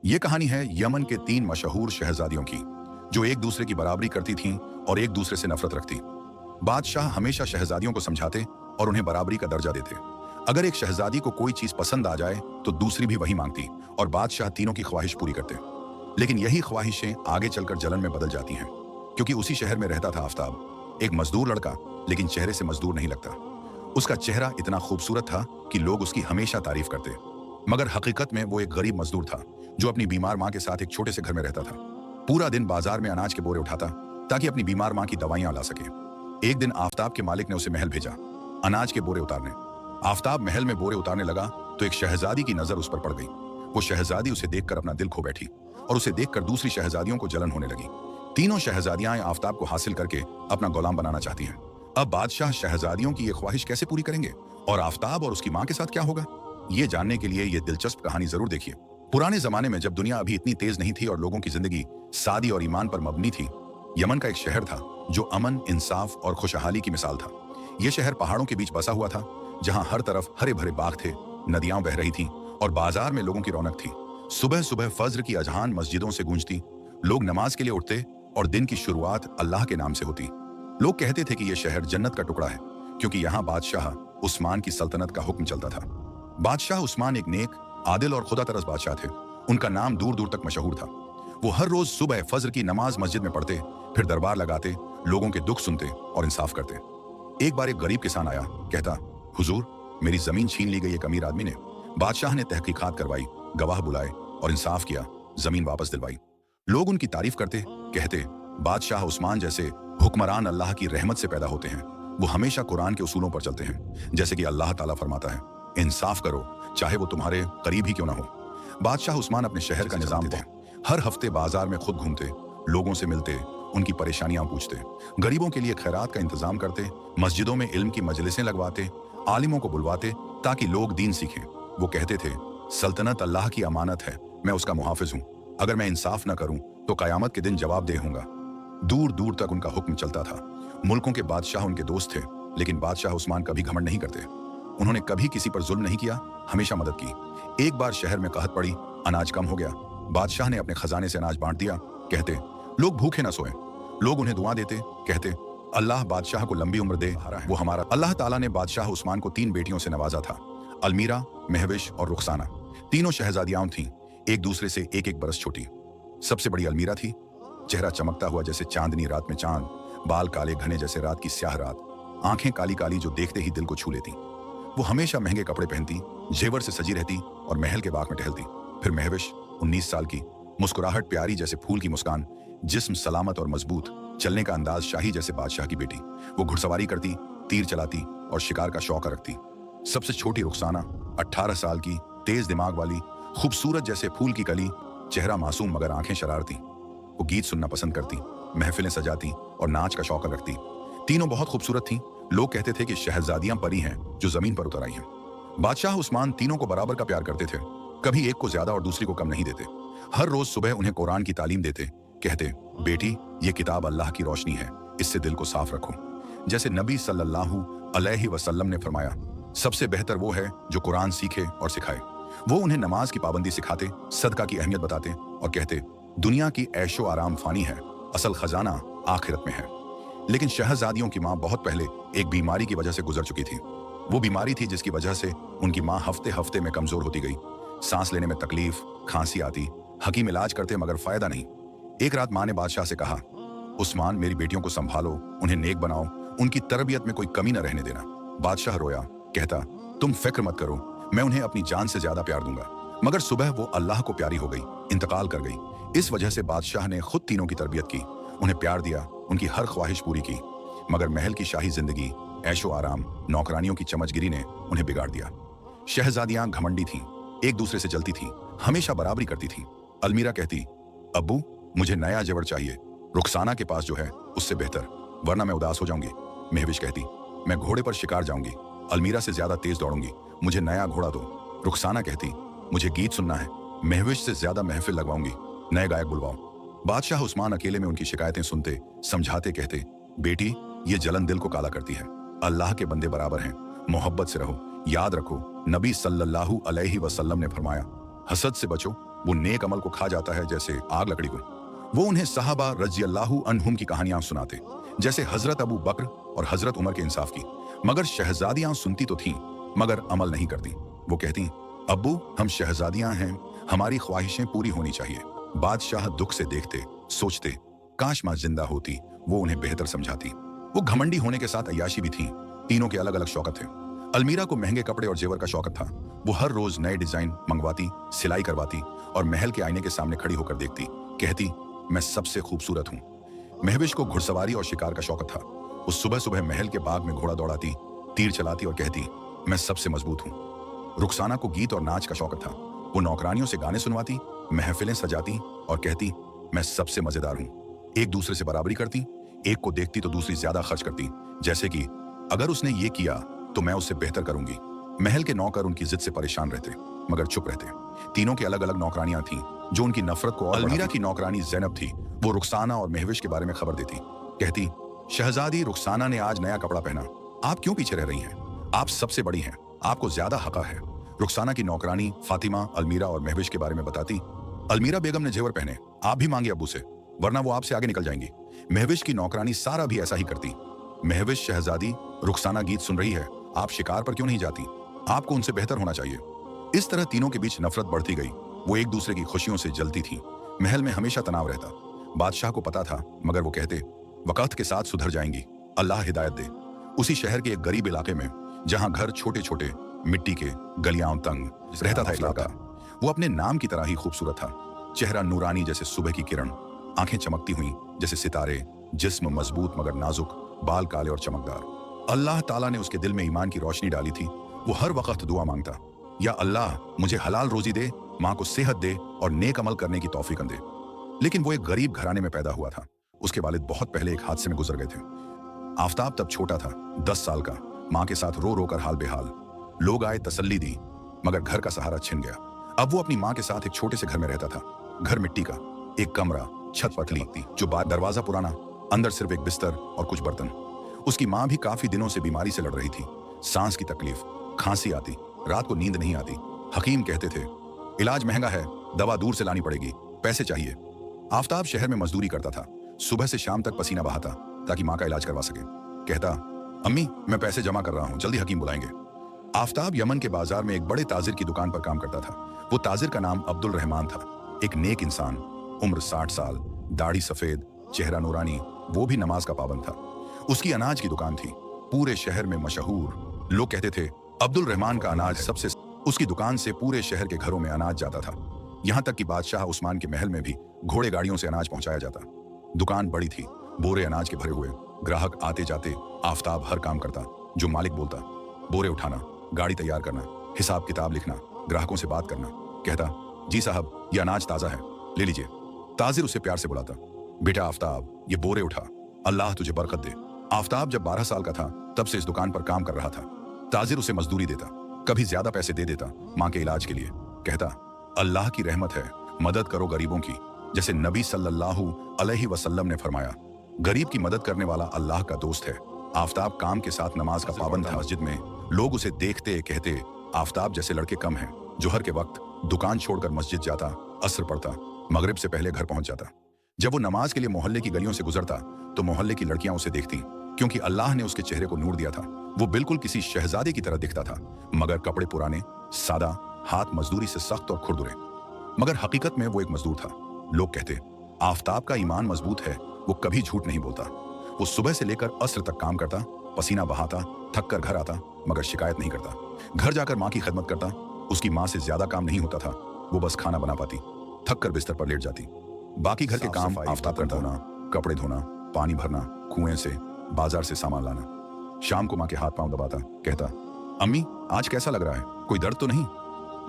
ये कहानी है यमन के 3 मशहूर शहजादियों की, जो एक दूसरे की बराबरी करती थीं और एक दूसरे से नफरत रखती। बादशाह हमेशा शहजादियों को समझाते और उन्हें बराबरी का दर्जा देते। अगर एक शहजादी को कोई चीज पसंद आ जाए तो दूसरी भी वही मांगती और बादशाह तीनों की ख्वाहिश पूरी करते। लेकिन यही ख्वाहिशें आगे चलकर जलन में बदल जाती हैं, क्योंकि उसी शहर में रहता था आफताब, एक मजदूर लड़का, लेकिन चेहरे से मजदूर नहीं लगता। उसका चेहरा इतना खूबसूरत था कि लोग उसकी हमेशा तारीफ करते, मगर हकीकत में वो एक गरीब मजदूर था जो अपनी बीमार माँ के साथ एक छोटे से घर में रहता था। पूरा दिन बाजार में अनाज के बोरे उठाता ताकि अपनी बीमार माँ की दवाइयां ला सके। एक दिन आफताब के मालिक ने उसे महल भेजा अनाज के बोरे उतारने। आफताब महल में बोरे उतारने लगा तो एक शहजादी की नजर उस पर पड़ गई। वो शहजादी उसे देखकर अपना दिल खो बैठी और उसे देखकर दूसरी शहजादियों को जलन होने लगी। तीनों शहजादियां आफताब को हासिल करके अपना गुलाम बनाना चाहती हैं। अब बादशाह शहजादियों की ये ख्वाहिश कैसे पूरी करेंगे और आफताब और उसकी माँ के साथ क्या होगा? ये जानने के लिए ये दिलचस्प कहानी जरूर देखिए। पुराने जमाने में जब दुनिया अभी इतनी तेज नहीं थी और लोगों की जिंदगी सादी और ईमान पर मबनी थी, यमन का एक शहर था जो अमन, इंसाफ और खुशहाली की मिसाल था। यह शहर पहाड़ों के बीच बसा हुआ था, जहां हर तरफ हरे भरे बाग थे, नदियां बह रही थीं और बाजार में लोगों की रौनक थी। सुबह सुबह फज्र की अजहान मस्जिदों से गूंजती, लोग नमाज के लिए उठते और दिन की शुरुआत अल्लाह के नाम से होती। लोग कहते थे कि यह शहर जन्नत का टुकड़ा है, क्योंकि यहाँ बादशाह उस्मान की सल्तनत का हुक्म चलता था। बादशाह उस्मान एक नेक, आदिल और खुदा तरस बादशाह थे। उनका नाम दूर दूर तक मशहूर था। वो हर रोज सुबह फज्र की नमाज मस्जिद में पढ़ते, फिर दरबार लगाते, लोगों के दुख सुनते और इंसाफ करते। एक बार एक गरीब किसान आया, कहता, हुजूर, मेरी जमीन छीन ली गई एक अमीर आदमी ने। बादशाह ने तहकीकात करवाई, गवाह बुलाए और इंसाफ किया, जमीन वापस दिलवाई। लोग उनकी तारीफ करते, कहते, बादशाह उस्मान जैसे हुक्मरान अल्लाह की रहमत से पैदा होते हैं। वो हमेशा कुरान के उसूलों पर चलते हैं, जैसे कि अल्लाह ताला फरमाता है, इंसाफ करो, चाहे वो तुम्हारे करीब ही क्यों ना हो। बादशाह उस्मान अपने शहर का निजाम थे। हर हफ्ते बाजार में खुद घूमते, लोगों से मिलते, उनकी परेशानियां पूछते, गरीबों के लिए खैरात का इंतजाम करते, मस्जिदों में इल्म की मजलिसें लगवाते, आलिमों को बुलवाते ताकि लोग दीन सीखें। वो कहते थे, सल्तनत अल्लाह की अमानत है, मैं उसका मुहाफिज हूँ। अगर मैं इंसाफ न करूं तो कयामत के दिन जवाबदेह होऊंगा। दूर दूर तक उनका हुक्म चलता था। मुल्कों के बादशाह उनके दोस्त थे, लेकिन बादशाह उस्मान कभी घमंड नहीं करते। उन्होंने कभी किसी पर जुल्म नहीं किया, हमेशा मदद की। एक बार शहर में कहत पड़ी, अनाज कम हो गया। बादशाह ने अपने खजाने से अनाज बांट दिया। कहते, लोग भूखे ना सोए। लोग उन्हें दुआ देते, कहते, अल्लाह बादशाह को लंबी उम्र दे, वो हमारा। अल्लाह ताला ने बादशाह उस्मान को 3 बेटियों से नवाजा था, अलमीरा, महविश और रुखसाना। तीनों शहजादियां थीं, एक दूसरे से एक एक बरस छोटी। सबसे बड़ी अलमीरा थी, चेहरा चमकता हुआ जैसे चांदनी रात में चांद, बाल काले घने जैसे रात की स्याह रात, आंखें काली काली जो देखते ही दिल को छू लेती। वो हमेशा महंगे कपड़े पहनती, जेवर से सजी रहती और महल के बाग में टहलती। फिर महविश 19 साल की, मुस्कुराहट प्यारी जैसे फूल की मुस्कान, जिस्म सलामत और मजबूत, चलने का अंदाज शाही जैसे बादशाह की बेटी। वो घुड़सवारी करती, तीर चलाती और शिकार का शौक रखती। सबसे छोटी रुखसाना 18 साल की, तेज दिमाग वाली, खूबसूरत जैसे फूल की कली, चेहरा मासूम मगर आंखें शरारती। वो गीत सुनना पसंद करती, महफिलें सजाती और नाच का शौक रखती। तीनों बहुत खूबसूरत थीं। लोग कहते थे कि शहजादियां परी हैं जो जमीन पर उतर आई हैं। बादशाह उस्मान तीनों को बराबर का प्यार करते थे, कभी एक को ज्यादा और दूसरी को कम नहीं देते। हर रोज सुबह उन्हें कुरान की तालीम देते, कहते, बेटी, ये किताब अल्लाह की रोशनी है, इससे दिल को साफ रखो। जैसे नबी सल्लल्लाहु अलैहि वसल्लम ने फरमाया, सबसे बेहतर वो है जो कुरान सीखे और सिखाए। वो उन्हें नमाज की पाबंदी सिखाते, सदका की अहमियत बताते और कहते, दुनिया की ऐशो आराम फानी है, असल खजाना आखिरत में है। लेकिन शहजादियों की माँ बहुत पहले एक बीमारी की वजह से गुजर चुकी थी। वो बीमारी थी जिसकी वजह से उनकी माँ हफ्ते हफ्ते में कमजोर होती गई। सांस लेने में तकलीफ, खांसी आती, हकीम इलाज करते मगर फायदा नहीं। एक रात माँ ने बादशाह से कहा, उस्मान, मेरी बेटियों को संभालो, उन्हें नेक बनाओ, उनकी तरबियत में कोई कमी न रहने देना। बादशाह रोया, कहता, तुम फिक्र मत करो, मैं उन्हें अपनी जान से ज्यादा प्यार दूंगा। मगर सुबह वो अल्लाह को प्यारी हो गई, इंतकाल कर गई। इस वजह से बादशाह ने खुद तीनों की तरबियत की, उन्हें प्यार दिया, उनकी हर ख्वाहिश पूरी की। मगर महल की शाही जिंदगी, ऐशो आराम, नौकरानियों की चमचगिरी ने उन्हें बिगाड़ दिया। शहजादियां घमंडी थीं, एक दूसरे से जलती थीं, हमेशा बराबरी करती थीं। अलमीरा कहती, अब्बू, मुझे नया जेवर चाहिए, रुखसाना के पास जो है उससे बेहतर, वरना मैं उदास हो जाऊंगी। महविश कहती, मैं घोड़े पर शिकार जाऊंगी, अलमीरा से ज्यादा तेज दौड़ूंगी, मुझे नया घोड़ा दो। रुखसाना कहती, मुझे गीत सुनना है, महविश से ज्यादा महफिल लगवाऊंगी, नए गायक बुलवाओ। बादशाह उस्मान अकेले में उनकी शिकायतें सुनते, समझाते, कहते, बेटी, ये जलन दिल को काला करती है, अल्लाह के बंदे बराबर हैं, मोहब्बत से रहो। याद रखो, नबी सल्लल्लाहु अलैहि वसल्लम ने फरमाया, हसद से बचो, वो नेक अमल को खा जाता है जैसे आग लकड़ी को। वो उन्हें सहाबा रज़ी अल्लाहु अन्हुम की कहानियां सुनाते, जैसे हजरत अबू बकर और हजरत उमर के इंसाफ की। मगर शहजादियां सुनती तो थीं मगर अमल नहीं करती। वो कहती, अब्बू हम शहजादियां हैं, हमारी ख्वाहिशें पूरी होनी चाहिए। बादशाह दुख से देखते, सोचते काश माँ जिंदा होती, वो उन्हें बेहतर समझाती। वो घमंडी होने के साथ अय्याशी भी थीं। तीनों के अलग अलग शौकत थे। अलमीरा को महंगे कपड़े और जेवर का शौकत था। वो हर रोज नए डिजाइन मंगवाती, सिलाई करवाती और महल के आईने के सामने खड़ी होकर देखती, कहती मैं सबसे खूबसूरत हूँ। महविश को घुड़सवारी और शिकार का शौकत था। वो सुबह सुबह महल के बाग में घोड़ा दौड़ाती, तीर चलाती और कहती मैं सबसे मजबूत हूँ। रुखसाना को गीत और नाच का शौकत था। वो नौकरानियों से गाने सुनवाती, महफिलें सजाती और कहती मैं सबसे मजेदार हूँ। एक दूसरे से बराबरी करती, एक को देखती तो दूसरी ज्यादा खर्च करती, जैसे कि अगर उसने ये किया तो मैं उससे बेहतर करूंगी। महल के नौकर उनकी जिद से परेशान रहते मगर चुप रहते। तीनों की अलग अलग नौकरानियां थीं जो उनकी नफरत को। अलमीरा की नौकरानी ज़ैनब थी। वो रुखसाना और महविश के बारे में खबर देती, कहती शहजादी रुखसाना ने आज नया कपड़ा पहना, आप क्यों पीछे रह रही हैं? आप सबसे बड़ी हैं, आपको ज्यादा हक़ है। रुखसाना की नौकरानी फातिमा अलमीरा और महविश के बारे में बताती, अलमीरा बेगम ने जेवर पहने, आप भी मांगे अब्बू से, वरना वो आपसे आगे निकल जाएंगी। महविश की नौकरानी सारा भी ऐसा ही करती। महविश शहजादी रुखसाना गीत सुन रही है, आप शिकार पर क्यों नहीं जाती? आपको उनसे बेहतर होना चाहिए। इस तरह तीनों के बीच नफरत बढ़ती गई। वो एक दूसरे की खुशियों से जलती थी। महल में हमेशा तनाव रहता। बादशाह को पता था मगर वो कहते वक़्त के साथ सुधर जाएंगी, अल्लाह हिदायत दे। उसी शहर के एक गरीब इलाके में जहां घर छोटे छोटे मिट्टी के, गलियां तंग, रहता था एक लड़का। वो अपने नाम की तरह ही खूबसूरत था। चेहरा नूरानी जैसे सुबह की किरण, आंखें चमकती हुई जैसे सितारे, जिस्म मजबूत मगर नाजुक, बाल काले और चमकदार। अल्लाह ताला ने उसके दिल में ईमान की रोशनी डाली थी। वो हर वक्त दुआ मांगता, या अल्लाह मुझे हलाल रोजी दे, माँ को सेहत दे और नेक अमल करने की तौफीक दे। लेकिन वो एक गरीब घराने में पैदा हुआ था। उसके वालिद बहुत पहले एक हादसे में गुजर गए थे। आफताब तब छोटा था, 10 साल का, माँ के साथ रो रो कर हाल बेहाल। लोग आए, तसल्ली दी, मगर घर का सहारा छिन गया। अब वो अपनी माँ के साथ एक छोटे से घर में रहता था। घर मिट्टी का, एक कमरा, छत पतली, जो दरवाजा पुराना, अंदर सिर्फ एक बिस्तर और कुछ बर्तन। उसकी माँ भी काफी दिनों से बीमारी से लड़ रही थी। सांस की तकलीफ, खांसी आती, रात को नींद नहीं आती। हकीम कहते थे इलाज महंगा है, दवा दूर से लानी पड़ेगी, पैसे चाहिए। आफताब शहर में मजदूरी करता था। सुबह से शाम तक पसीना बहाता ताकि माँ का इलाज करवा सके। कहता अम्मी मैं पैसे जमा कर रहा हूँ, जल्दी हकीम बुलाएंगे। आफताब यमन के बाजार में एक बड़े ताजिर की दुकान पर काम करता था। वो ताजिर का नाम अब्दुल रहमान था। एक नेक इंसान, उम्र 60 साल, दाढ़ी सफेद, चेहरा नूरानी, वो भी नमाज का पाबंद था। उसकी अनाज की दुकान थी, पूरे शहर में मशहूर। लोग कहते थे अब्दुल रहमान का अनाज सबसे। उसकी दुकान से पूरे शहर के घरों में अनाज जाता था। यहाँ तक कि बादशाह उस्मान के महल में भी घोड़े गाड़ियों से अनाज पहुंचाया जाता। दुकान बड़ी थी, बोरे अनाज के भरे हुए, ग्राहक आते जाते। आफताब हर काम करता जो मालिक बोलता, बोरे उठाना, गाड़ी तैयार करना, हिसाब किताब लिखना, ग्राहकों से बात करना। कहता जी साहब ये अनाज ताज़ा है, ले लीजिए। ताजिर उसे प्यार से बुलाता, बेटा आफताब ये बोरे उठा, अल्लाह तुझे बरकत दे। आफताब जब 12 साल का था तब से इस दुकान पर काम कर रहा था। ताजिर उसे मजदूरी देता, कभी ज्यादा पैसे दे देता माँ के इलाज के लिए। कहता अल्लाह की रहमत है, मदद करो गरीबों की, जैसे नबी सल्लल्लाहु अलैहि वसल्लम ने फरमाया, गरीब की मदद करने वाला अल्लाह का दोस्त है। आफताब काम के साथ नमाज का पाबंद था। मस्जिद में लोग उसे देखते कहते आफताब जैसे लड़के कम हैं। जोहर के वक्त दुकान छोड़कर मस्जिद जाता, असर पढ़ता, मगरिब से पहले घर पहुंच जाता। जब वो नमाज के लिए मोहल्ले की गलियों से गुजरता तो मोहल्ले की लड़कियां उसे देखती, क्योंकि अल्लाह ने उसके चेहरे को नूर दिया था। वो बिल्कुल किसी शहजादे की तरह दिखता था, मगर कपड़े पुराने, सादा, हाथ मजदूरी से सख्त और खुरदुरे। मगर हकीकत में वो एक मजदूर था। लोग कहते आफताब का ईमान मजबूत है, वो कभी झूठ नहीं बोलता। वो सुबह से लेकर असर तक काम करता, पसीना बहाता, थक कर घर आता, मगर शिकायत नहीं करता। घर जाकर माँ की खिदमत करता। उसकी माँ से ज्यादा काम नहीं होता था, वो बस खाना बना पाती, थक कर बिस्तर पर लेट जाती। बाकी घर के काम आफताब कर धोना, कपड़े धोना, पानी भरना, कुएं से, बाजार से सामान लाना। शाम को माँ के हाथ पांव दबाता, कहता अम्मी आज कैसा लग रहा है, कोई दर्द तो नहीं?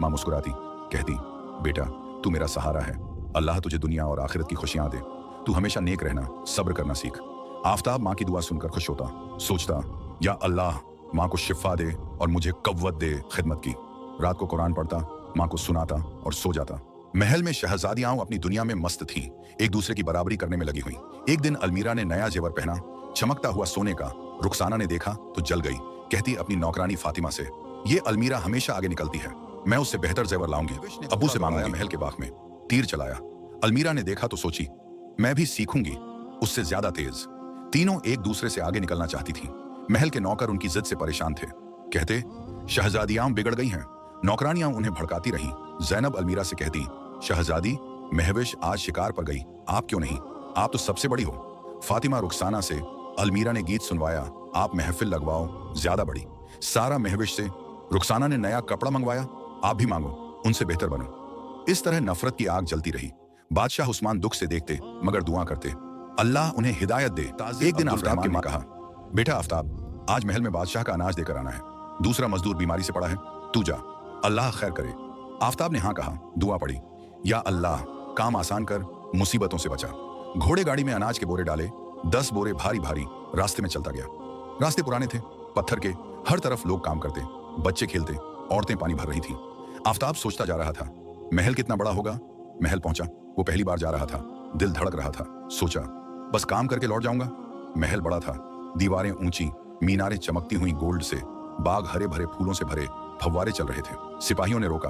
माँ मुस्कुराती, कहती बेटा तू मेरा सहारा है, अल्लाह तुझे दुनिया और आखिरत की खुशियां दे, तू हमेशा नेक रहना, सब्र करना सीख। आफताब माँ की दुआ सुनकर खुश होता, सोचता या अल्लाह माँ को शिफा दे और मुझे कव्वत दे खिदमत की। रात को कुरान पढ़ता, माँ को सुनाता और सो जाता। महल में शहजादियां अपनी दुनिया में मस्त थीं, एक दूसरे की बराबरी करने में लगी हुई। एक दिन अलमीरा ने नया जेवर पहना, चमकता हुआ सोने का। रुखसाना ने देखा तो जल गई, कहती अपनी नौकरानी फातिमा से, ये अलमीरा हमेशा आगे निकलती है, मैं उससे बेहतर जेवर लाऊंगी, अब्बू से मांगूंगी। महल के बाग में तीर चलाया। अलमीरा ने देखा तो सोची, मैं भी सीखूंगी उससे ज्यादा तेज। तीनों एक दूसरे से आगे निकलना चाहती थीं। महल के नौकर उनकी जिद से परेशान थे। कहते, शहजादियां बिगड़ गई हैं। नौकरानियां उन्हें भड़काती रहीं। ज़ैनब अलमीरा से कहती, शहजादी, महविश आज शिकार पर गई, आप क्यों नहीं? आप तो सबसे बड़ी हो। फातिमा रुखसाना से अलमीरा ने गीत सुनवाया, आप महफिल लगवाओ, ज्यादा बड़ी। सारा महविश से रुखसाना ने नया कपड़ा मंगवाया, आप भी मांगो, उनसे बेहतर बनो। इस तरह नफरत की आग जलती रही। बादशाह उस्मान दुख से देखते मगर दुआ करते, अल्लाह उन्हें हिदायत दे। एक दिन आफ्ताब ने कहा, बेटा आफ्ताब, आज महल में बादशाह का अनाज देकर आना है। दूसरा मजदूर बीमारी से पड़ा है, तू जा, अल्लाह खैर करे। आफ्ताब ने हाँ कहा, दुआ पड़ी, या अल्लाह काम आसान कर, मुसीबतों से बचा। घोड़े गाड़ी में अनाज के बोरे डाले, 10 बोरे भारी भारी रास्ते में चलता गया। रास्ते पुराने थे, पत्थर के, हर तरफ लोग काम करते, बच्चे खेलते, औरतें पानी भर रही थीं। आफ्ताब सोचता जा रहा था, महल कितना बड़ा होगा। महल पहुंचा, वो पहली बार जा रहा था, दिल धड़क रहा था। सोचा, बस काम करके लौट जाऊंगा। महल बड़ा था, दीवारें ऊंची, मीनारें चमकती हुई गोल्ड से, बाग हरे भरे फूलों से भरे, फव्वारे चल रहे थे। सिपाहियों ने रोका,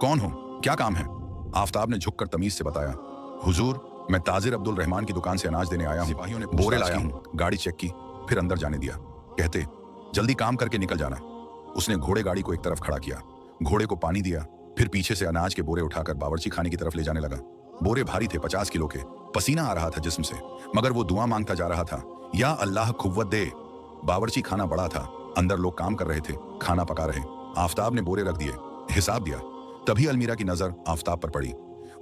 कौन हो, क्या काम है? आफ्ताब ने झुककर तमीज से बताया, हुजूर, मैं ताजिर अब्दुल रहमान की दुकान से अनाज देने आया हूं। सिपाहियों ने बोरे लाया हूं। गाड़ी चेक की, फिर अंदर जाने दिया। कहते, जल्दी काम करके निकल जाना। उसने घोड़े गाड़ी को एक तरफ खड़ा किया, घोड़े को पानी दिया, फिर पीछे से अनाज के बोरे उठाकर बावर्ची खाने की तरफ ले जाने लगा। बोरे भारी थे, 50 किलो के। पसीना आ रहा था जिस्म से, मगर वो दुआ मांगता जा रहा था, या अल्लाह खुव्वत दे। बावर्ची खाना बड़ा था, अंदर लोग काम कर रहे थे, खाना पका रहे। आफ्ताब ने बोरे रख दिए, हिसाब दिया। तभी अलमीरा की नजर आफ्ताब पर पड़ी।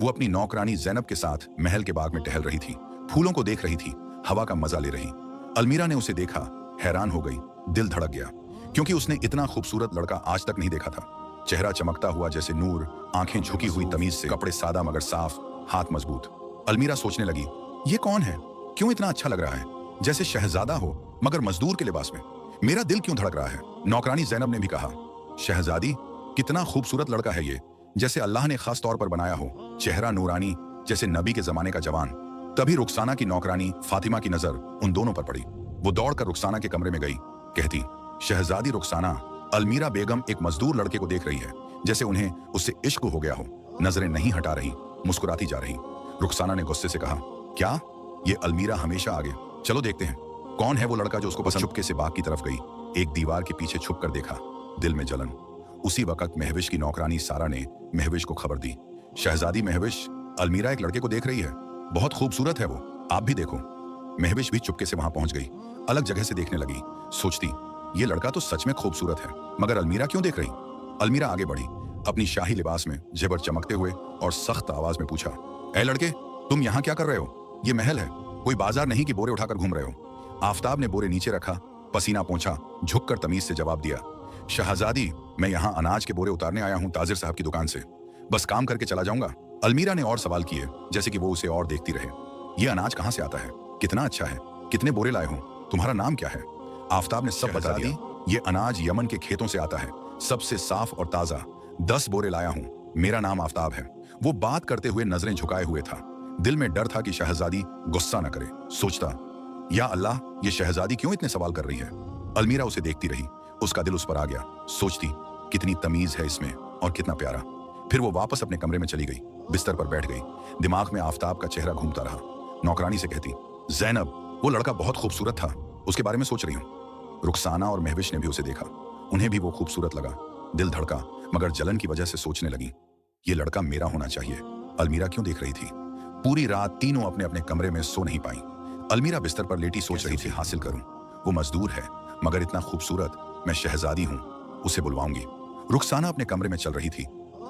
वो अपनी नौकरानी ज़ैनब के साथ महल के बाग में टहल रही थी, फूलों को देख रही थी, हवा का मजा ले रही। अलमीरा ने उसे देखा, हैरान हो गई, दिल धड़क गया, क्योंकि उसने इतना खूबसूरत लड़का आज तक नहीं देखा था। चेहरा चमकता हुआ जैसे नूर, आंखें झुकी हुई तमीज से, कपड़े सादा मगर साफ, हाथ मजबूत। अलमीरा सोचने लगी, ये कौन है? क्यों इतना अच्छा लग रहा है, जैसे शहजादा हो मगर मजदूर के लिबास में। मेरा दिल क्यों धड़क रहा है? नौकरानी ज़ैनब ने भी कहा, शहजादी, कितना खूबसूरत लड़का है ये, जैसे अल्लाह ने खास तौर पर बनाया हो। चेहरा नूरानी, जैसे नबी के जमाने का जवान। तभी रुखसाना की नौकरानी फातिमा की नजर उन दोनों पर पड़ी। वो दौड़कर रुखसाना के कमरे में गई, कहती, शहजादी रुखसाना, अलमीरा बेगम एक मजदूर लड़के को देख रही है, जैसे उन्हें उससे इश्क हो गया हो। नजरें नहीं हटा रही, मुस्कुराती जा रही। रुखसाना ने गुस्से से कहा, क्या? ये अलमीरा हमेशा आगे, चलो देखते हैं कौन है वो लड़का जो उसको पसंद। चुपके से बाग की तरफ गई, एक दीवार के पीछे छुप कर देखा, दिल में जलन। उसी वक्त महविश की नौकरानी सारा ने महविश को खबर दी, शहजादी महविश, अलमीरा एक लड़के को देख रही है, बहुत खूबसूरत है वो, आप भी देखो। महविश भी चुपके से वहां पहुंच गई, अलग जगह से देखने लगी। सोचती, ये लड़का तो सच में खूबसूरत है, मगर अलमीरा क्यों देख रही? अलमीरा आगे बढ़ी, अपनी शाही लिबास में जेबर चमकते हुए, और सख्त आवाज में पूछा, ए लड़के, तुम यहाँ क्या कर रहे हो? ये महल है, कोई बाजार नहीं कि बोरे उठाकर घूम रहे हो। आफ्ताब ने बोरे नीचे रखा, पसीना पोंछा, झुककर तमीज से जवाब दिया, शहजादी, मैं यहाँ अनाज के बोरे उतारने आया हूँ ताजिर साहब की दुकान से, बस काम करके चला जाऊंगा। अलमीरा ने और सवाल किए, जैसे कि वो उसे और देखती रहे। ये अनाज कहाँ से आता है? कितना अच्छा है? कितने बोरे लाए हो? तुम्हारा नाम क्या है? आफ्ताब ने सब बता दिया। ये अनाज यमन के खेतों से आता है, सबसे साफ और ताजा। 10 बोरे लाया हूँ, मेरा नाम आफ्ताब है। वो बात करते हुए नजरें झुकाए हुए था। दिल में डर था कि शहजादी गुस्सा न करे। सोचता, या अल्लाह, ये शहजादी क्यों इतने सवाल कर रही है? अलमीरा उसे देखती रही, उसका दिल उस पर आ गया। सोचती, कितनी तमीज है इसमें और कितना प्यारा। फिर वो वापस अपने कमरे में चली गई, बिस्तर पर बैठ गई। दिमाग में आफ्ताब का चेहरा घूमता रहा। नौकरानी से कहती, ज़ैनब, वो लड़का बहुत खूबसूरत था, उसके बारे में सोच रही हूँ। रुखसाना और महविश ने भी उसे देखा, उन्हें भी वो खूबसूरत लगा। दिल धड़का, मगर जलन की वजह से सोचने लगी, ये लड़का मेरा होना चाहिए। अलमीरा क्यों देख रही थी? पूरी रात तीनों अपने अपने कमरे में सो नहीं पाई। अलमीरा बिस्तर पर लेटी सोच रही थी, हासिल करूं, वो मजदूर है मगर इतना खूबसूरत, मैं शहजादी हूं, उसे बुलवाऊंगी। रुखसाना अपने कमरे में चल रही थी।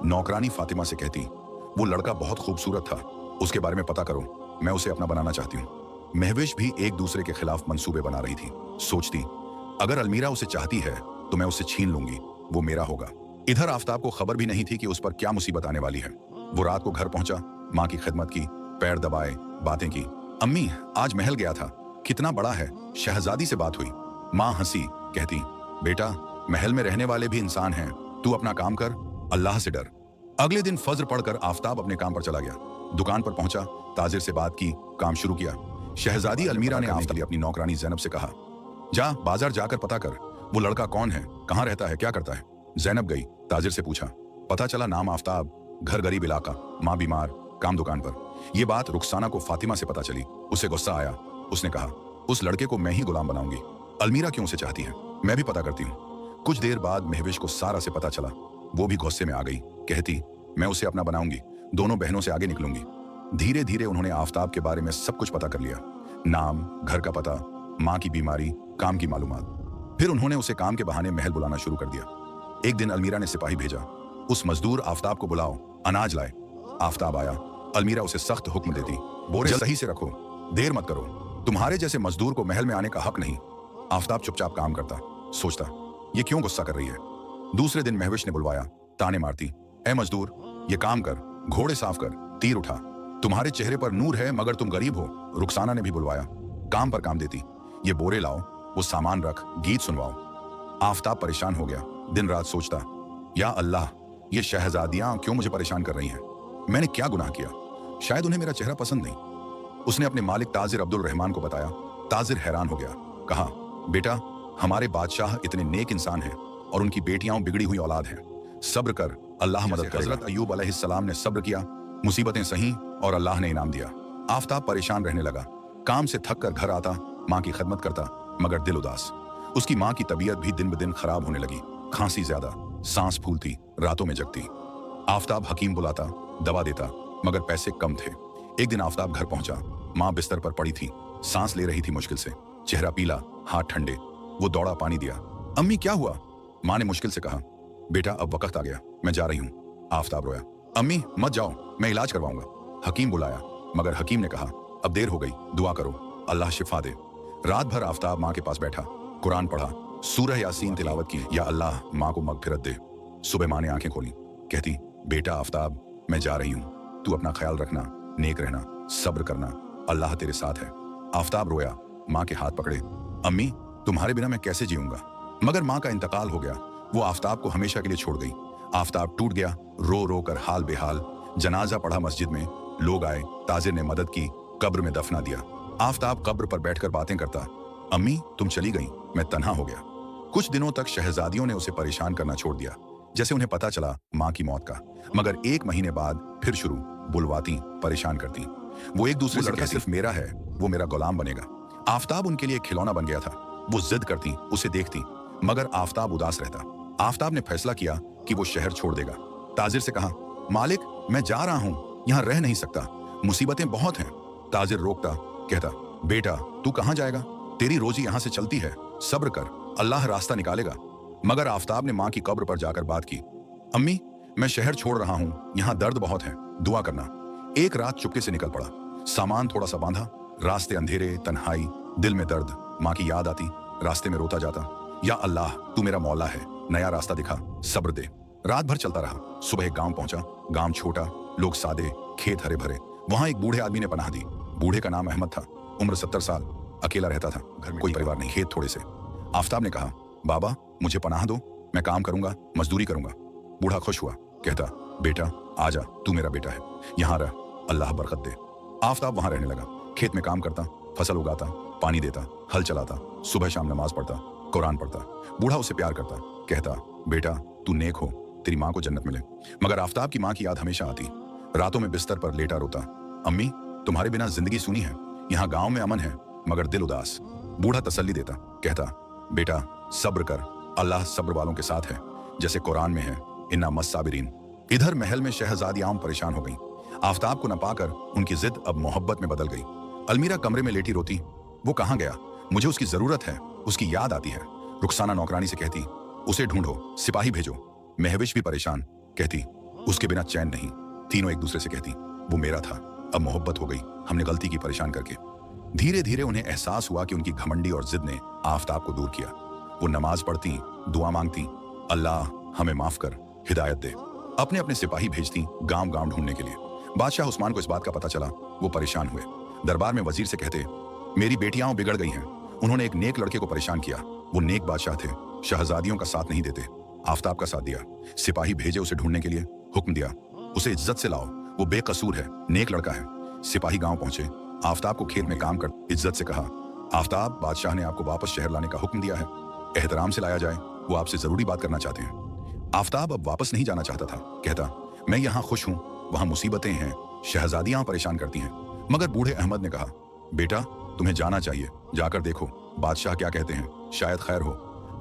नौकरानी फातिमा से कहती, वो लड़का बहुत खूबसूरत था, उसके बारे में पता करो, मैं उसे अपना बनाना चाहती हूँ। महविश भी एक दूसरे के खिलाफ मंसूबे बना रही थी। सोचती, अगर अलमीरा उसे चाहती है तो मैं उसे छीन लूंगी, वो मेरा होगा। इधर आफ्ताब को खबर भी नहीं थी कि उस पर क्या मुसीबत आने वाली है। वो रात को घर पहुंचा, माँ की खिदमत की, पैर दबाए, बातें की। अम्मी, आज महल गया था, कितना बड़ा है, शहजादी से बात हुई। माँ हंसी, कहती, बेटा, महल में रहने वाले भी इंसान हैं, तू अपना काम कर, अल्लाह से डर। अगले दिन फज्र पढ़कर आफ्ताब अपने काम पर चला गया। दुकान पर पहुंचा, ताजिर से बात की, काम शुरू किया। शहजादी अलमीरा ने आफ्ताब अपनी नौकरानी ज़ैनब से कहा, जा बाजार जाकर पता कर, वो लड़का कौन है, कहाँ रहता है, क्या करता है। ज़ैनब गई, ताजिर से पूछा, पता चला नाम आफ्ताब, घर गरीब इलाका, माँ बीमार, काम दुकान पर। यह बात रुखसाना को फातिमा से पता चली। उसे गुस्सा आया। उसने कहा, उस लड़के को मैं ही गुलाम बनाऊंगी। अलमीरा क्यों उसे चाहती है, मैं भी पता करती हूँ। कुछ देर बाद महविश को सारा से पता चला। वो भी गुस्से में आ गई। कहती, मैं उसे अपना बनाऊंगी, दोनों बहनों से आगे निकलूंगी। धीरे धीरे उन्होंने आफ्ताब के बारे में सब कुछ पता कर लिया। नाम, घर का पता, माँ की बीमारी, काम की मालूमात। फिर उन्होंने उसे काम के बहाने महल बुलाना शुरू कर दिया। एक दिन अलमीरा ने सिपाही भेजा, उस मजदूर आफ्ताब को बुलाओ, अनाज लाए। आफ्ताब आया। अलमीरा उसे सख्त हुक्म देती, बोरे सही से रखो, देर मत करो, तुम्हारे जैसे मजदूर को महल में आने का हक नहीं। आफ्ताब चुपचाप काम करता, सोचता, ये क्यों गुस्सा कर रही है। दूसरे दिन महविश ने बुलवाया, ताने मारती, ए मजदूर, ये काम कर, घोड़े साफ कर, तीर उठा, तुम्हारे चेहरे पर नूर है मगर तुम गरीब हो। रुखसाना ने भी बुलवाया, काम पर काम देती, ये बोरे लाओ, वो सामान रख, गीत सुनवाओ। आफ्ताब परेशान हो गया, दिन रात सोचता, या अल्लाह, ये शहजादियां क्यों मुझे परेशान कर रही हैं? मैंने क्या गुनाह किया? शायद उन्हें मेरा चेहरा पसंद नहीं। उसने अपने मालिक ताजिर अब्दुल रहमान को बताया। ताजिर हैरान हो गया, कहा, बेटा, हमारे बादशाह इतने नेक इंसान हैं और उनकी बेटियां बिगड़ी हुई औलाद हैं। सब्र कर, अल्लाह मदद करेगा। हजरत अय्यूब अलैहिस्सलाम ने सब्र किया, मुसीबतें सही और अल्लाह ने इनाम दिया। आफ्ताब परेशान रहने लगा। काम से थक कर घर आता, माँ की खदमत करता, मगर दिल उदास। उसकी माँ की तबीयत भी दिन ब दिन खराब होने लगी। खांसी ज्यादा, सांस फूलती, रातों में जगती। आफ्ताब हकीम बुलाता, दवा देता, मगर पैसे कम थे। एक दिन आफ्ताब घर पहुंचा। माँ बिस्तर पर पड़ी थी, सांस ले रही थी मुश्किल से, चेहरा पीला, हाथ ठंडे। वो दौड़ा पानी दिया। अम्मी क्या हुआ? माँ ने मुश्किल से कहा, बेटा अब वक्त आ गया, मैं जा रही हूँ। आफ्ताब रोया, अम्मी मत जाओ, मैं इलाज करवाऊंगा। हकीम बुलाया, मगर हकीम ने कहा, अब देर हो गई, दुआ करो, अल्लाह शिफा दे। रात भर आफ्ताब माँ के पास बैठा, कुरान पढ़ा, सूरह यासीन तिलावत की, या अल्लाह माँ को मगफिरत दे। सुबह माँ ने आंखें खोली, कहती, बेटा आफ्ताब, मैं जा रही हूँ, तू अपना ख्याल रखना, नेक रहना, सब्र करना, अल्लाह तेरे साथ है। आफ्ताब रोया, माँ के हाथ पकड़े, अम्मी तुम्हारे बिना मैं कैसे जीऊंगा? मगर माँ का इंतकाल हो गया। वो आफ्ताब को हमेशा के लिए छोड़ गई। आफ्ताब टूट गया, रो रो कर हाल बेहाल। जनाजा पढ़ा मस्जिद में, लोग आए, ताजिर ने मदद की, कब्र में दफना दिया। आफ्ताब कब्र पर बैठकर बातें करता, अम्मी तुम चली गई, मैं तन्हा हो गया। कुछ दिनों तक शहजादियों ने उसे परेशान करना छोड़ दिया, जैसे उन्हें पता चला माँ की मौत का। मगर एक महीने बाद फिर शुरू, बुलवाती, परेशान करती। वो एक दूसरे से लड़का सिर्फ मेरा है, वो मेरा गुलाम बनेगा। आफ्ताब उनके लिए एक खिलौना बन गया था। वो जिद करती, उसे देखती, मगर आफ्ताब उदास रहता। आफ्ताब ने फैसला किया कि वो शहर छोड़ देगा। ताजिर से कहा, मालिक मैं जा रहा हूँ, यहाँ रह नहीं सकता, मुसीबतें बहुत हैं। ताजिर रोकता, कहता, बेटा तू कहाँ जाएगा? तेरी रोजी यहाँ से चलती है, सब्र कर, अल्लाह रास्ता निकालेगा। मगर आफ्ताब ने माँ की कब्र पर जाकर बात की, अम्मी मैं शहर छोड़ रहा हूँ, यहाँ दर्द बहुत है, दुआ करना। एक रात चुपके से निकल पड़ा, सामान थोड़ा सा बांधा, रास्ते अंधेरे, तन्हाई, दिल में दर्द, माँ की याद आती, रास्ते में रोता जाता, या अल्लाह तू मेरा मौला है, नया रास्ता दिखा, सब्र दे। रात भर चलता रहा। सुबह एक गांव पहुंचा। गांव छोटा, लोग सादे, खेत हरे भरे। वहां एक बूढ़े आदमी ने पनाह दी। बूढ़े का नाम अहमद था, उम्र 70 साल, अकेला रहता था, घर में कोई परिवार नहीं, खेत थोड़े से। आफ्ताब ने कहा, बाबा मुझे पनाह दो, मैं काम करूंगा, मजदूरी करूंगा। बूढ़ा खुश हुआ, कहता, बेटा आजा, तू मेरा बेटा है, यहाँ रह, अल्लाह बरकत दे। आफ्ताब वहां रहने लगा, खेत में काम करता, फसल उगाता, पानी देता, हल चलाता, सुबह शाम नमाज पढ़ता, कुरान पढ़ता। बूढ़ा उसे प्यार करता, कहता, बेटा तू नेक हो, तेरी माँ को जन्नत मिले। मगर आफ्ताब की माँ की याद हमेशा आती। रातों में बिस्तर पर लेटा रोता, अम्मी तुम्हारे बिना जिंदगी सूनी है, यहाँ गाँव में अमन है, मगर दिल उदास। बूढ़ा तसल्ली देता, कहता, बेटा सब्र कर, अल्लाह सब्र वालों के साथ है, जैसे कुरान में है, इन्ना मस्साबिरीन। इधर महल में शहजादियां परेशान हो गईं। आफ्ताब को न पाकर उनकी जिद अब मोहब्बत में बदल गई। अलमीरा कमरे में लेटी रोती, वो कहाँ गया, मुझे उसकी जरूरत है, उसकी याद आती है। रुखसाना नौकरानी से कहती, उसे ढूंढो, सिपाही भेजो। महविश भी परेशान, कहती, उसके बिना चैन नहीं। तीनों एक दूसरे से कहती, वो मेरा था, अब मोहब्बत हो गई, हमने गलती की परेशान करके। धीरे धीरे उन्हें एहसास हुआ कि उनकी घमंडी और जिद ने आफ्ताब को दूर किया। वो नमाज पढ़ती, दुआ मांगती, अल्लाह हमें माफ कर, हिदायत दे। अपने अपने सिपाही भेजती गांव गांव ढूंढने के लिए। बादशाह उस्मान को इस बात का पता चला, वो परेशान हुए। दरबार में वजीर से कहते, मेरी बेटियां बिगड़ गई हैं, उन्होंने एक नेक लड़के को परेशान किया। वो नेक बादशाह थे, शहजादियों का साथ नहीं देते। आफ्ताब का साथ दिया। सिपाही भेजे उसे ढूंढने के लिए, हुक्म दिया, उसे इज्जत से लाओ, वो बेकसूर है, नेक लड़का है। सिपाही गांव पहुंचे, आफ्ताब को खेत में काम कर इज्जत से कहा, आफ्ताब बादशाह ने आपको वापस शहर लाने का हुक्म दिया है, एहतराम से लाया जाए, वो आपसे जरूरी बात करना चाहते हैं। आफताब अब वापस नहीं जाना चाहता था। कहता, मैं यहाँ खुश हूँ, वहाँ मुसीबतें हैं, शहजादियाँ परेशान करती हैं। मगर बूढ़े अहमद ने कहा, बेटा तुम्हें जाना चाहिए, जाकर देखो बादशाह क्या कहते हैं, शायद खैर हो,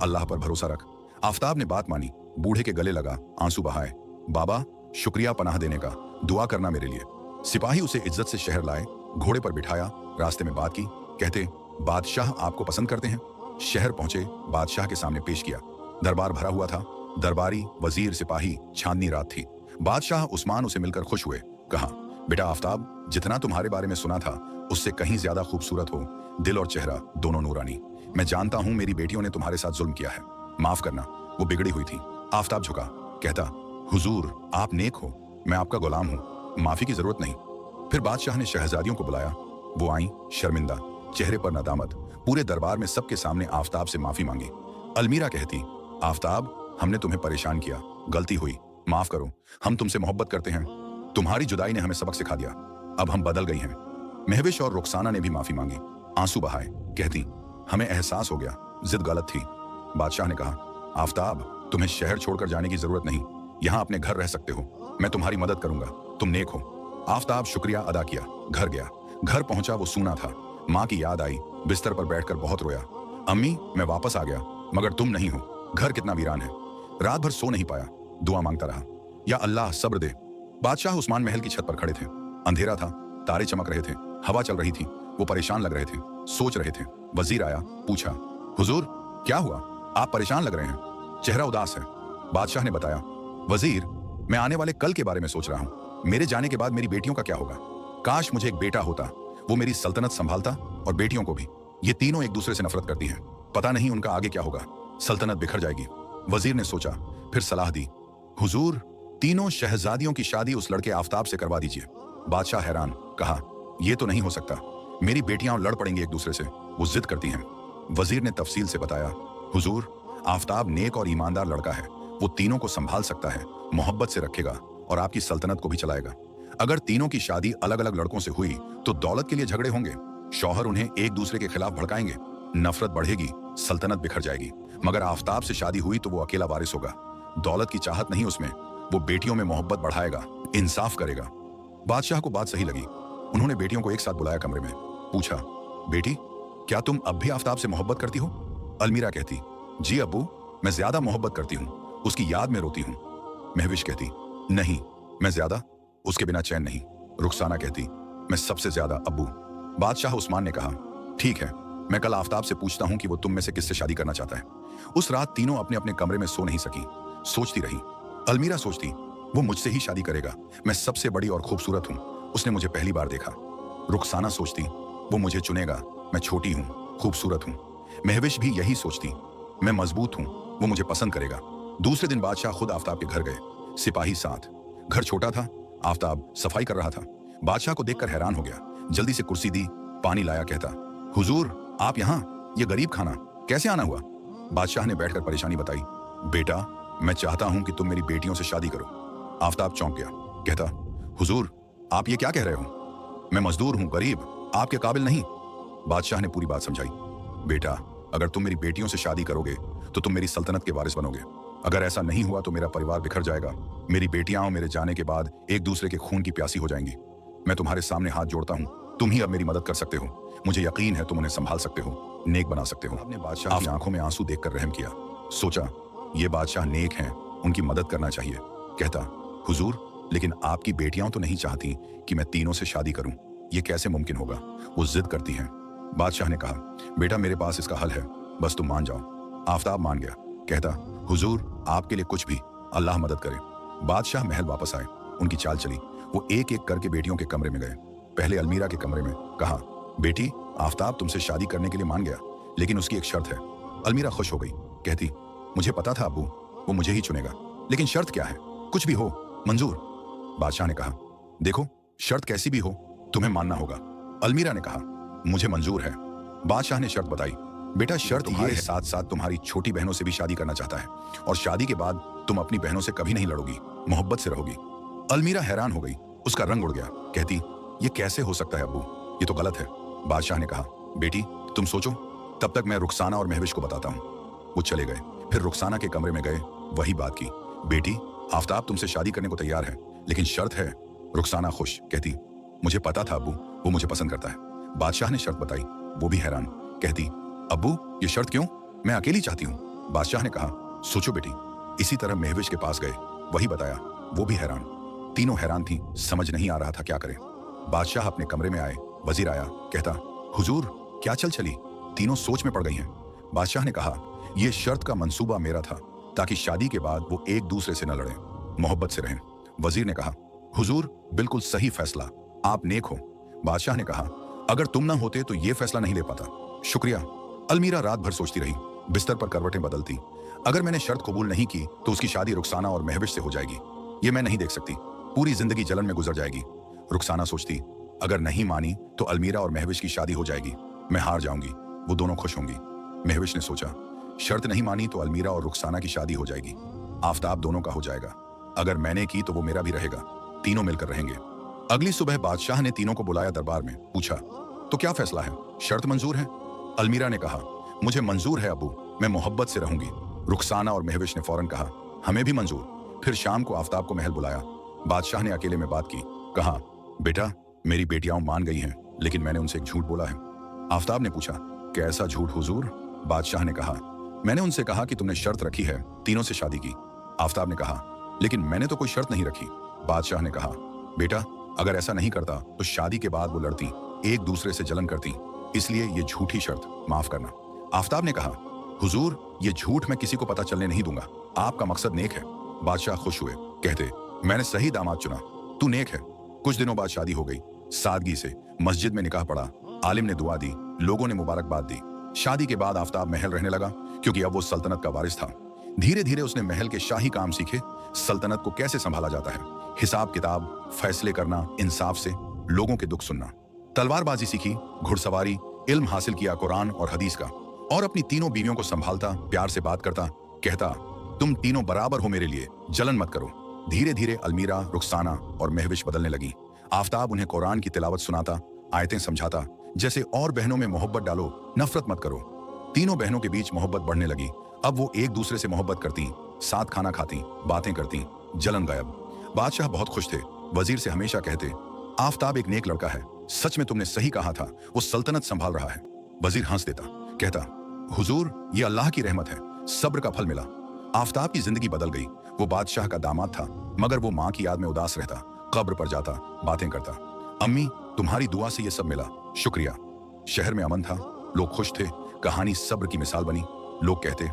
अल्लाह पर भरोसा रख। आफताब ने बात मानी, बूढ़े के गले लगा, आंसू बहाए। बाबा शुक्रिया पनाह देने का, दुआ करना मेरे लिए। सिपाही उसे इज्जत से शहर लाए, घोड़े पर बिठाया, रास्ते में बात की। कहते, बादशाह आपको पसंद करते हैं। शहर पहुंचे, बादशाह के सामने पेश किया। दरबार भरा हुआ था, दरबारी, वजीर, सिपाही, चांदनी रात थी। बादशाह उस्मान उसे मिलकर खुश हुए। कहा, बेटा आफताब, जितना तुम्हारे बारे में सुना था उससे कहीं ज्यादा खूबसूरत हो, दिल और चेहरा दोनों नूरानी। मैं जानता हूं मेरी बेटियों ने तुम्हारे साथ जुल्म किया है, माफ करना, वो बिगड़ी हुई थी। आफताब झुका, कहता, हुजूर आप नेक हो, मैं आपका गुलाम हूं, माफी की जरूरत नहीं। फिर बादशाह ने शहजादियों को बुलाया, वो आई, शर्मिंदा, चेहरे पर नदामत। पूरे दरबार में सबके सामने आफताब से माफी मांगी। अलमीरा कहती, आफताब हमने तुम्हें परेशान किया, गलती हुई, माफ करो, हम तुमसे मोहब्बत करते हैं, तुम्हारी जुदाई ने हमें सबक सिखा दिया, अब हम बदल गई हैं। महविश और रुखसाना ने भी माफी मांगी, आंसू बहाए। कहती, हमें एहसास हो गया, जिद गलत थी। बादशाह ने कहा, आफताब तुम्हें शहर छोड़कर जाने की जरूरत नहीं, यहाँ अपने घर रह सकते हो, मैं तुम्हारी मदद करूंगा, तुम नेक हो। आफताब शुक्रिया अदा किया, घर गया। घर पहुंचा, वो सूना था। माँ की याद आई, बिस्तर पर बैठकर बहुत रोया। अम्मी मैं वापस आ गया, मगर तुम नहीं हो, घर कितना वीरान है। रात भर सो नहीं पाया, दुआ मांगता रहा, या अल्लाह सब्र दे। बादशाह उस्मान महल की छत पर खड़े थे, अंधेरा था, तारे चमक रहे थे, हवा चल रही थी, वो परेशान लग रहे थे, सोच रहे थे। वजीर आया, पूछा, हुजूर क्या हुआ, आप परेशान लग रहे हैं, चेहरा उदास है। बादशाह ने बताया, वजीर मैं आने वाले कल के बारे में सोच रहा हूँ, मेरे जाने के बाद मेरी बेटियों का क्या होगा। काश मुझे एक बेटा होता, वो मेरी सल्तनत संभालता और बेटियों को भी। ये तीनों एक दूसरे से नफरत करती हैं, पता नहीं उनका आगे क्या होगा, सल्तनत बिखर जाएगी। वजीर ने सोचा, फिर सलाह दी, हुजूर तीनों शहजादियों की शादी उस लड़के आफताब से करवा दीजिए। बादशाह हैरान, कहा, यह तो नहीं हो सकता, मेरी बेटियां लड़ पड़ेंगी एक दूसरे से, वो जिद करती हैं। वजीर ने तफसील से बताया, हुजूर आफताब नेक और ईमानदार लड़का है, वो तीनों को संभाल सकता है, मोहब्बत से रखेगा और आपकी सल्तनत को भी चलाएगा। अगर तीनों की शादी अलग अलग लड़कों से हुई तो दौलत के लिए झगड़े होंगे, शौहर उन्हें एक दूसरे के खिलाफ भड़काएंगे, नफरत बढ़ेगी, सल्तनत बिखर जाएगी। मगर आफताब से शादी हुई तो वो अकेला वारिस होगा, दौलत की चाहत नहीं उसमें, वो बेटियों में मोहब्बत बढ़ाएगा, इंसाफ करेगा। बादशाह को बात सही लगी, उन्होंने बेटियों को एक साथ बुलाया कमरे में, पूछा, बेटी क्या तुम अब भी आफताब से मोहब्बत करती हो। अलमीरा कहती, जी अब्बू मैं ज्यादा मोहब्बत करती हूँ, उसकी याद में रोती हूँ। महविश कहती, नहीं मैं ज्यादा, उसके बिना चैन नहीं। रुखसाना कहती, मैं सबसे ज्यादा अब्बू। बादशाह उस्मान ने कहा, ठीक है, मैं कल आफताब से पूछता हूँ कि वो तुम में से किससे शादी करना चाहता है। उस रात तीनों अपने अपने कमरे में सो नहीं सकी, सोचती रही। अलमीरा सोचती, वो मुझसे ही शादी करेगा, मैं सबसे बड़ी और खूबसूरत हूँ, उसने मुझे पहली बार देखा। रुखसाना सोचती, वो मुझे चुनेगा, मैं छोटी हूँ, खूबसूरत हूँ। महविश भी यही सोचती, मैं मजबूत हूँ, वो मुझे पसंद करेगा। दूसरे दिन बादशाह खुद आफताब के घर गए, सिपाही साथ। घर छोटा था, आफताब सफाई कर रहा था। बादशाह को देखकर हैरान हो गया, जल्दी से कुर्सी दी, पानी लाया। कहता, हुजूर आप यहाँ, ये गरीब खाना कैसे आना हुआ। बादशाह ने बैठकर परेशानी बताई। बेटा मैं चाहता हूं कि तुम मेरी बेटियों से शादी करो। आफताब चौंक गया, कहता, हुजूर आप ये क्या कह रहे हो, मैं मजदूर हूं, गरीब, आपके काबिल नहीं। बादशाह ने पूरी बात समझाई। बेटा अगर तुम मेरी बेटियों से शादी करोगे तो तुम मेरी सल्तनत के वारिस बनोगे, अगर ऐसा नहीं हुआ तो मेरा परिवार बिखर जाएगा, मेरी बेटियां मेरे जाने के बाद एक दूसरे के खून की प्यासी हो जाएंगी। मैं तुम्हारे सामने हाथ जोड़ता हूं, तुम ही अब मेरी मदद कर सकते हो, मुझे यकीन है तुम उन्हें संभाल सकते हो, नेक बना सकते हो। आपने बादशाह की आंखों में आंसू देखकर रहम किया, सोचा ये बादशाह नेक हैं, उनकी मदद करना चाहिए। कहता, हुजूर लेकिन आपकी बेटियां तो नहीं चाहती कि मैं तीनों से शादी करूं, ये कैसे मुमकिन होगा, वो जिद करती हैं। बादशाह ने कहा, बेटा मेरे पास इसका हल है, बस तुम मान जाओ। आफताब मान गया, कहता, हुजूर आपके लिए कुछ भी, अल्लाह मदद करे। बादशाह महल वापस आए, उनकी चाल चली, वो एक एक करके बेटियों के कमरे में गए। पहले अलमीरा के कमरे में, कहा, बेटी आफताब तुमसे शादी करने के लिए मान गया, लेकिन उसकी एक शर्त है। अलमीरा खुश हो गई, कहती, मुझे पता था अब्बू वो मुझे ही चुनेगा, लेकिन शर्त क्या है, कुछ भी हो मंजूर। बादशाह ने कहा, देखो शर्त कैसी भी हो तुम्हें मानना होगा। अलमीरा ने कहा, मुझे मंजूर है। बादशाह ने शर्त बताई, बेटा शर्त ये है, साथ साथ तुम्हारी छोटी बहनों से भी शादी करना चाहता है, और शादी के बाद तुम अपनी बहनों से कभी नहीं लड़ोगी, मोहब्बत से रहोगी। अलमीरा हैरान हो गई, उसका रंग उड़ गया, कहती, ये कैसे हो सकता है अब्बू, ये तो गलत है। बादशाह ने कहा, बेटी तुम सोचो, तब तक मैं रुखसाना और महविश को बताता हूँ। वो चले गए, फिर रुखसाना के कमरे में गए, वही बात की। बेटी, आफताब तुमसे शादी करने को तैयार है, लेकिन शर्त है। रुखसाना खुश कहती, मुझे पता था अब्बू, वो मुझे पसंद करता है। बादशाह ने शर्त बताई, वो भी हैरान कहती, अब्बू ये शर्त क्यों? मैं अकेली चाहती हूँ। बादशाह ने कहा, सोचो बेटी। इसी तरह महविश के पास गए, वही बताया, वो भी हैरान। तीनों हैरान थीं, समझ नहीं आ रहा था क्या करें। बादशाह अपने कमरे में आए, वजीर आया, कहता, हुजूर क्या चल चली? तीनों सोच में पड़ गई हैं। बादशाह ने कहा, यह शर्त का मंसूबा मेरा था ताकि शादी के बाद वो एक दूसरे से न लड़ें, मोहब्बत से रहें। वजीर ने कहा, हुजूर बिल्कुल सही फैसला, आप नेक हो। बादशाह ने कहा, अगर तुम ना होते तो ये फैसला नहीं ले पाता। शुक्रिया। अलमीरा रात भर सोचती रही, बिस्तर पर करवटें बदलती। अगर मैंने शर्त कबूल नहीं की तो उसकी शादी रुखसाना और महविश से हो जाएगी। ये मैं नहीं देख सकती, पूरी जिंदगी जलन में गुजर जाएगी। रुखसाना सोचती, अगर नहीं मानी तो अलमीरा और महविश की शादी हो जाएगी, मैं हार जाऊंगी, वो दोनों खुश होंगी। महविश ने सोचा, शर्त नहीं मानी तो अलमीरा और रुखसाना की शादी हो जाएगी, आफताब दोनों का हो जाएगा। अगर मैंने की तो वो मेरा भी रहेगा, तीनों मिलकर रहेंगे। अगली सुबह बादशाह ने तीनों को बुलाया दरबार में, पूछा, तो क्या फैसला है? शर्त मंजूर है? अलमीरा ने कहा, मुझे मंजूर है अबू, मैं मोहब्बत से रहूंगी। रुखसाना और महविश ने फौरन कहा, हमें भी मंजूर। फिर शाम को आफताब को महल बुलाया। बादशाह ने अकेले में बात की, कहा, बेटा मेरी बेटियां मान गई हैं, लेकिन मैंने उनसे एक झूठ बोला है। आफताब ने पूछा, कैसा झूठ हुजूर? बादशाह ने कहा, मैंने उनसे कहा कि तुमने शर्त रखी है तीनों से शादी की। आफताब ने कहा, लेकिन मैंने तो कोई शर्त नहीं रखी। बादशाह ने कहा, बेटा अगर ऐसा नहीं करता तो शादी के बाद वो लड़ती, एक दूसरे से जलन करती, इसलिए ये झूठी शर्त, माफ करना। आफताब ने कहा, हुजूर ये झूठ मैं किसी को पता चलने नहीं दूंगा, आपका मकसद नेक है। बादशाह खुश हुए, कहते, मैंने सही दामाद चुना, तू नेक है। कुछ दिनों बाद शादी हो गई, सादगी से। मस्जिद में निकाह पड़ा, आलिम ने दुआ दी, लोगों ने मुबारकबाद दी। शादी के बाद आफताब महल रहने लगा, क्योंकि अब वो सल्तनत का वारिस था। धीरे धीरे उसने महल के शाही काम सीखे, सल्तनत को कैसे संभाला जाता है, हिसाब किताब, फैसले करना, इंसाफ से, लोगों के दुख सुनना। तलवारबाजी सीखी, घुड़सवारी, इल्म हासिल किया कुरान और हदीस का, और अपनी तीनों बीवियों को संभालता, प्यार से बात करता, कहता, तुम तीनों बराबर हो मेरे लिए, जलन मत करो। धीरे धीरे अलमीरा, रुखसाना और महविश बदलने लगी। आफताब उन्हें कुरान की तिलावत सुनाता, आयतें समझाता, जैसे और बहनों में मोहब्बत डालो, नफरत मत करो। तीनों बहनों के बीच मोहब्बत बढ़ने लगी। अब वो एक दूसरे से मोहब्बत करती, साथ खाना खाती, बातें करती, जलन गायब। बादशाह बहुत खुश थे। वजीर से हमेशा कहते, आफताब एक नेक लड़का है, सच में तुमने सही कहा था, वो सल्तनत संभाल रहा है। वजीर हंस देता, कहता, हुजूर ये अल्लाह की रहमत है, सब्र का फल मिला। आफताब की जिंदगी बदल गई। वो बादशाह का दामाद था, मगर वो माँ की याद में उदास रहता, कब्र पर जाता, बातें करता। अम्मी तुम्हारी दुआ से ये सब मिला, शुक्रिया। शहर में अमन था, लोग खुश थे, कहानी सब्र की मिसाल बनी। लोग कहते,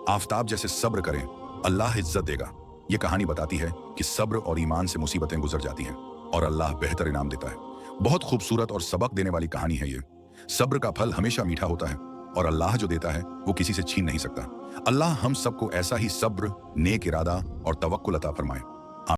आफताब जैसे सब्र करें, अल्लाह इज्जत देगा। ये कहानी बताती है कि सब्र और ईमान से मुसीबतें गुजर जाती हैं और अल्लाह बेहतर इनाम देता है। बहुत खूबसूरत और सबक देने वाली कहानी है ये। सब्र का फल हमेशा मीठा होता है और अल्लाह जो देता है वो किसी से छीन नहीं सकता। अल्लाह हम सबको ऐसा ही सब्र, नेक इरादा और तवक्कुल अता फरमाए।